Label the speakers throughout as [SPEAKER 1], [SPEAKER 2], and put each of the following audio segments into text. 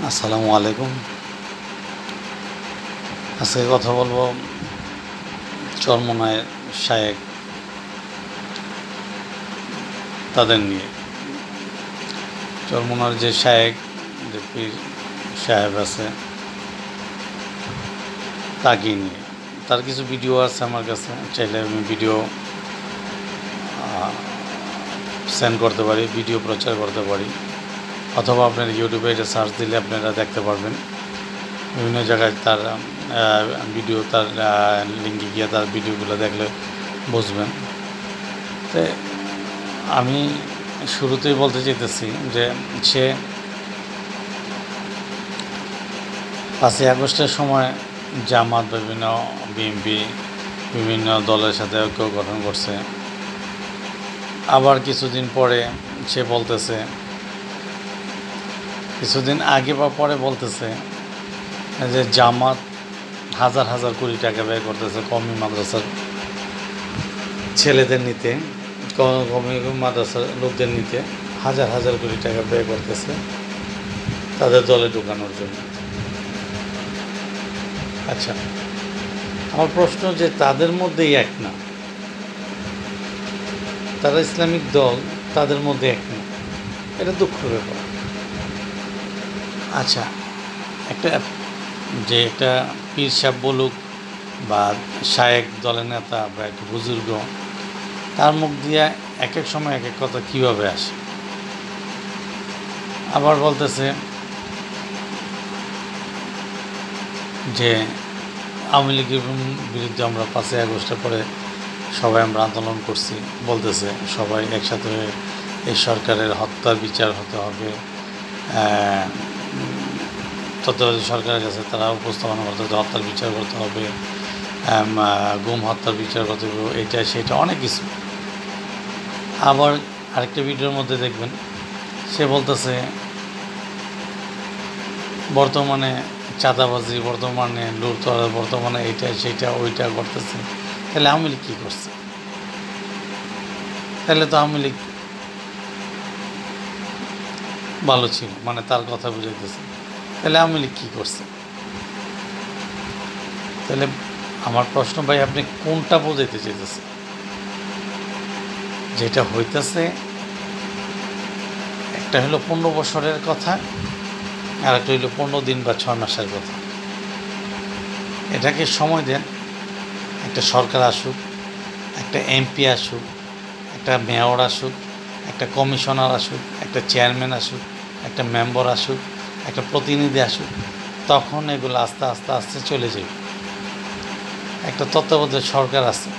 [SPEAKER 1] আসসালামু আলাইকুম। আজকে কথা বলবো চরমোনাই শায়েখ তাদের নিয়ে। চরমোনার যে শায়েখ, যে পীর সাহেব আছে, তাকে নিয়ে তার কিছু ভিডিও আছে আমার কাছে। চাইলে আমি ভিডিও সেন্ড করতে পারি, ভিডিও প্রচার করতে পারি, অথবা আপনার ইউটিউবে এটা সার্চ দিলে আপনারা দেখতে পারবেন। বিভিন্ন জায়গায় তার ভিডিও, তার লিঙ্কে গিয়ে তার ভিডিওগুলো দেখলে বুঝবেন। তো আমি শুরুতেই বলতে চাইতেছি যে সে 5ই আগস্টের সময় জামাত, বিভিন্ন বিএনপি, বিভিন্ন দলের সাথে ঐক্য গঠন করছে। আবার কিছুদিন পরে সে বলতেছে, কিছুদিন আগে বা পরে বলতেছে যে জামাত হাজার হাজার কোটি টাকা ব্যয় করতেছে কওমি মাদ্রাসার ছেলেদের নিতে, কওমি মাদ্রাসার লোকদের নিতে হাজার হাজার কোটি টাকা ব্যয় করতেছে তাদের দলে ঢোকানোর জন্য। আচ্ছা, আমার প্রশ্ন যে তাদের মধ্যেই এক না, তারা ইসলামিক দল, তাদের মধ্যে এক না, এটা দুঃখের ব্যাপার। আচ্ছা, একটা পীর সাহেব বলুক বা শায়েক দলের নেতা বা একটা বুজুর্গ, তার মুখ দিয়ে এক এক সময় এক এক কথা কীভাবে আসে। আবার বলতেছে যে আওয়ামী লীগের বিরুদ্ধে আমরা 5ই আগস্টের পরে সবাই আমরা আন্দোলন করছি, বলতেছে সবাই একসাথে হয়ে এই সরকারের হত্যার বিচার হতে হবে, তত্ত্বাবধায়ক সরকারের কাছে তারা উপস্থাপনা করতে হবে, হত্যার বিচার করতে হবে, গুম হত্যার বিচার করতে হবে, এইটা সেটা অনেক কিছু। আবার আরেকটা ভিডিওর মধ্যে দেখবেন সে বলতেছে বর্তমানে চাঁদাবাজি, বর্তমানে লুটতরা, বর্তমানে এইটা সেইটা ওইটা করতেছে। তাহলে আওয়ামী লীগ কী করছে? তাহলে তো আওয়ামী লীগ ভালো ছিল, মানে তার কথা বুঝাইতেছে। তাহলে আওয়ামী লীগ কী করছে? তাহলে আমার প্রশ্ন, ভাই আপনি কোনটা বোঝাইতে চাইতেছে? যেটা হইতেছে একটা হলো 15 বছরের কথা, আর একটা হইলো 15 দিন বা 6 মাসের কথা। এটাকে সময় দেন, একটা সরকার আসুক, একটা এমপি আসুক, একটা মেয়র আসুক, একটা কমিশনার আসুক, একটা চেয়ারম্যান আসুক, একটা মেম্বার আসুক, একটা প্রতিনিধি আসুক, তখন এগুলো আস্তে আস্তে আস্তে চলে যাবে। একটা তত্ত্বাবধায়ক সরকার আছে,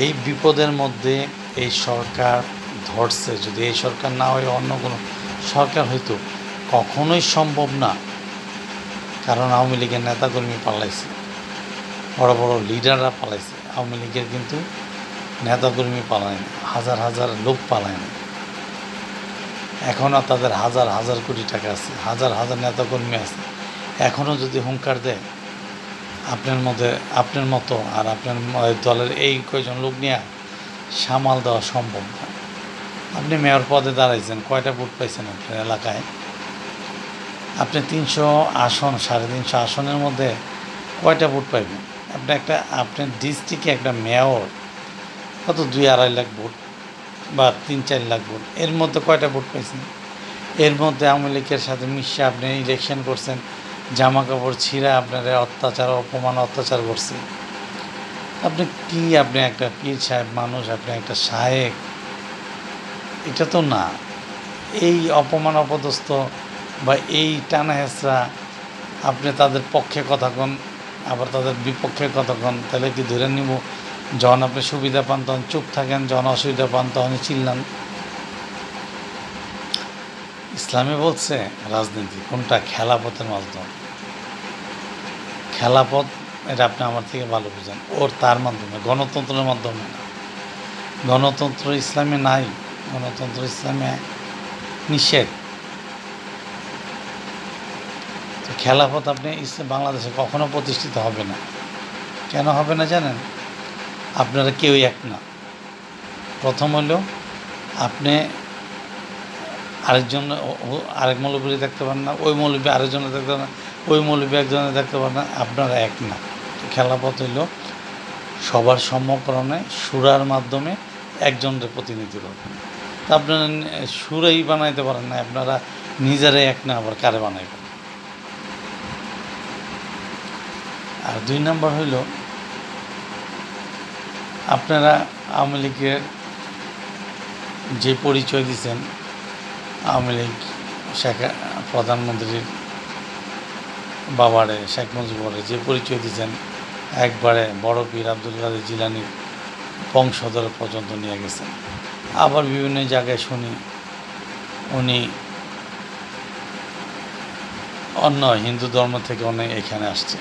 [SPEAKER 1] এই বিপদের মধ্যে এই সরকার ধরছে। যদি এই সরকার না হয় অন্য কোনো সরকার হয়তো কখনোই সম্ভব না, কারণ আওয়ামী লীগের নেতাকর্মী পালাইছে, বড় বড় লিডাররা পালাইছে। আওয়ামী লীগের কিন্তু নেতাকর্মী পালায় না, হাজার হাজার লোক পালায় না। এখনও তাদের হাজার হাজার কোটি টাকা আছে, হাজার হাজার নেতাকর্মী আছে। এখনও যদি হুঙ্কার দেয়, আপনার মতো আর আপনার দলের এই কয়জন লোক নিয়ে সামাল দেওয়া সম্ভব না। আপনি মেয়র পদে দাঁড়াইছেন, কয়টা ভোট পাইছেন আপনার এলাকায়? আপনি 300 আসন, 350 আসনের মধ্যে কয়টা ভোট পাইবেন? আপনার ডিস্ট্রিক্টে একটা মেয়র কত 2-2.5 লাখ ভোট বা 3-4 লাখ ভোট, এর মধ্যে কয়টা ভোট পাইছেন? এর মধ্যে আওয়ামী লীগের সাথে মিশে আপনি ইলেকশন করছেন, জামা কাপড় ছিঁড়া আপনার অত্যাচার করছে। আপনি একটা পীর সাহেব মানুষ, আপনি একটা শায়েক, এটা তো না। এই অপমান অপদস্থ বা এই টানা হেঁচড়া, আপনি তাদের পক্ষে কথা কন, আবার তাদের বিপক্ষে কথা কন, তাহলে কি ধরে নিব? যখন আপনি সুবিধা পান তখন চুপ থাকেন, যখন অসুবিধা পান তখন চিল্লান। ইসলামে বলছে রাজনীতি কোনটা? খেলাপথের মাধ্যমে। খেলাপথ, এটা আপনি আমার থেকে ভালো বুঝেন, তার মাধ্যমে, গণতন্ত্রের মাধ্যমে না। গণতন্ত্র ইসলামে নাই, গণতন্ত্র ইসলামে নিষেধ। তো খেলাফত আপনি বাংলাদেশে কখনো প্রতিষ্ঠিত হবে না। কেন হবে না জানেন? আপনারা কেউই এক না। প্রথম হলো আপনি আরেকজন আরেক মৌলবী দেখতে পারেন না, ওই মৌলবী আরেকজনে দেখতে পারেন না, ওই মৌলবী একজনে দেখতে পারেন না। আপনারা এক না। খেলাপথ হইল সবার সম্মকরণে সুরার মাধ্যমে একজনের প্রতিনিধি করবেন। তা আপনারা সুরাই বানাইতে পারেন না, আপনারা নিজেরাই এক না, আবার কারে বানাইবেন? আর 2 নম্বর হইল আপনারা আওয়ামী লীগের যে পরিচয় দিচ্ছেন, আওয়ামী লীগ প্রধানমন্ত্রীর বাবারে শেখ মুজিবুরে যে পরিচয় দিচ্ছেন, একবারে বড় পীর আব্দুল কাদের জিলানির বংশধর পর্যন্ত নিয়ে গেছেন। আবার বিভিন্ন জায়গায় শুনি উনি অন্য হিন্দু ধর্ম থেকে অনেক এখানে আসছে।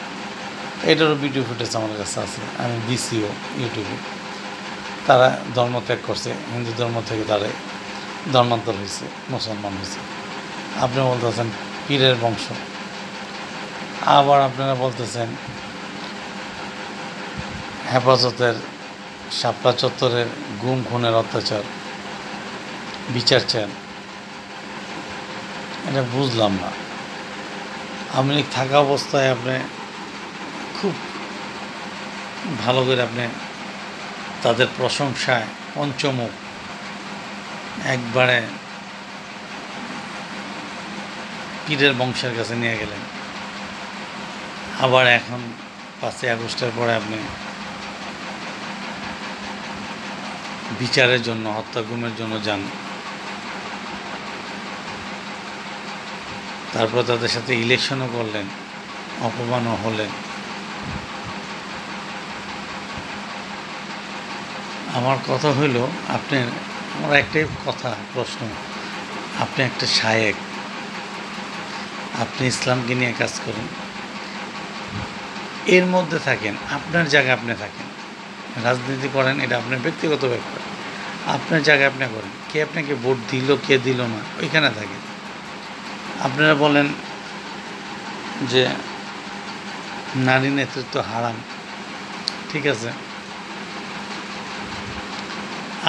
[SPEAKER 1] এটারও ভিডিও ফুটেজ আমার কাছে আছে, আমি দিছিও ইউটিউবে। তারা ধর্ম ত্যাগ করছে, হিন্দু ধর্ম থেকে তারা ধর্মান্তর হয়েছে, মুসলমান হয়েছে। আপনি বলতেছেন পীরের বংশ, আবার আপনারা বলতেছেন হেফাজতের শাপলা চত্বরের গুম খুনের অত্যাচার বিচার চান। এটা বুঝলাম না। আওয়ামী লীগ থাকা অবস্থায় আপনি খুব ভালো করে আপনি তাদের প্রশংসায় পঞ্চমুখ একবারে পীরের বংশের কাছে নিয়ে গেলেন। আবার এখন 5ই আগস্টের পরে আপনি বিচারের জন্য, হত্যা গুমের জন্য যান। তারপর তাদের সাথে ইলেকশনও করলেন, অপমানও হলেন। আমার কথা হইল, আমার একটাই কথা, প্রশ্ন, আপনি একটা শায়েক, আপনি ইসলামকে নিয়ে কাজ করেন, এর মধ্যে থাকেন, আপনার জায়গায় আপনি থাকেন, রাজনীতি করেন, এটা আপনার ব্যক্তিগত ব্যাপার, আপনার জায়গায় আপনি করেন। কে আপনাকে ভোট দিল কে দিল না ওইখানে থাকেন। আপনারা বলেন যে নারী নেতৃত্ব হারাম, ঠিক আছে।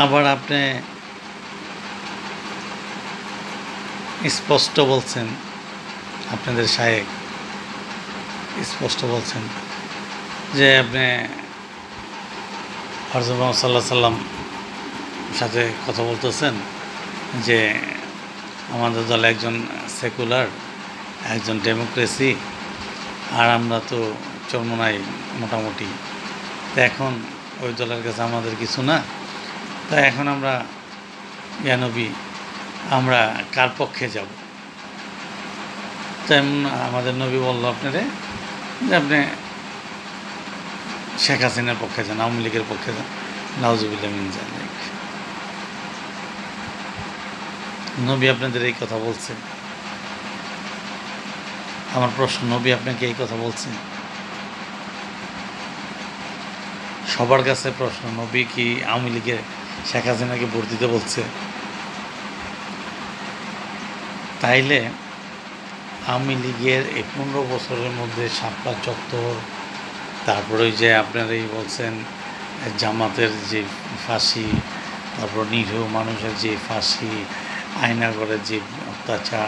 [SPEAKER 1] আবার আপনি স্পষ্ট বলছেন, আপনাদের শায়েক স্পষ্ট বলছেন যে আপনি হযরত মুহাম্মদ সাল্লাল্লাহু আলাইহি সাল্লাম সাথে কথা বলতেছেন যে আমাদের দল একজন সেকুলার, একজন ডেমোক্রেসি, আর আমরা তো চরমোনাই মোটামুটি। তো এখন ওই দলের কাছে আমাদের কিছু না, তা এখন আমরা ইয়া নবী, আমরা কার পক্ষে যাব? তেমন আমাদের নবী বলল আপনারে যে আপনি শেখ হাসিনার পক্ষে যান, আওয়ামী লীগের পক্ষে যান। নাউজুবিল্লাহ মিন যালিক। নবী আপনাদের এই কথা বলছে? আমার প্রশ্ন, নবী আপনাকে এই কথা বলছে? সবার কাছে প্রশ্ন, নবী কি আওয়ামী লীগের শেখ হাসিনাকে ভোট দিতে বলছে? তাইলে আওয়ামী লীগের এই 15 বছরের মধ্যে শাপলা চত্বর, তারপরে ওই যে আপনারা এই বলছেন জামাতের যে ফাঁসি, তারপর নিরীহ মানুষের যে ফাঁসি, আয়নাগরের যে অত্যাচার,